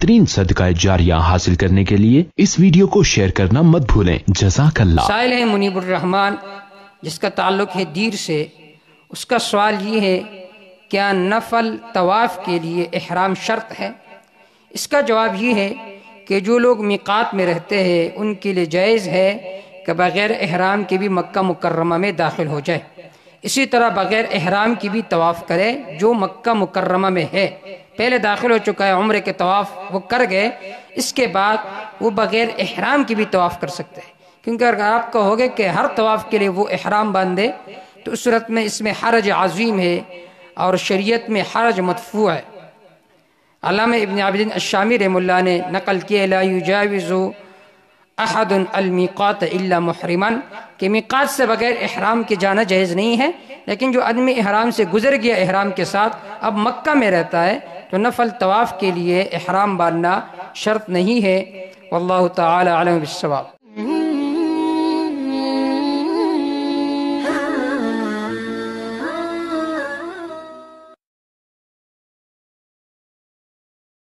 بہترین صدقہ جاریہ حاصل کرنے کے لیے اس ویڈیو کو شیئر کرنا مت بھولیں۔ جزاک اللہ۔ سائل ہے منیب الرحمان، جس کا تعلق ہے دیر سے۔ اس کا سوال یہ ہے، کیا نفل طواف کے لیے احرام شرط ہے؟ اس کا جواب یہ ہے کہ جو لوگ میقات میں رہتے ہیں ان کے لیے جائز ہے کہ بغیر احرام کے بھی مکہ مکرمہ میں داخل ہو جائے، اسی طرح بغیر احرام کی بھی طواف کرے۔ جو مکہ مکرمہ میں ہے، پہلے داخل ہو چکا ہے، عمرے کے طواف وہ کر گئے، اس کے بعد وہ بغیر احرام کی بھی طواف کر سکتے ہیں، کیونکہ اگر آپ کہوگے کہ ہر طواف کے لیے وہ احرام باندھے تو اس صورت میں اس میں حرج عظیم ہے اور شریعت میں حرج مدفوع ہے۔ علامہ ابن عابدین الشامی رحمہ اللہ نے نقل کیا، لا یجاوز احد المیقات الا محرما، کہ میقات سے بغیر احرام کے جانا جائز نہیں ہے، لیکن جو آدمی احرام سے گزر گیا احرام کے ساتھ اب مکہ میں رہتا ہے تو نفل طواف کے لیے احرام باندھنا شرط نہیں ہے۔ واللہ تعالی اعلم بالصواب۔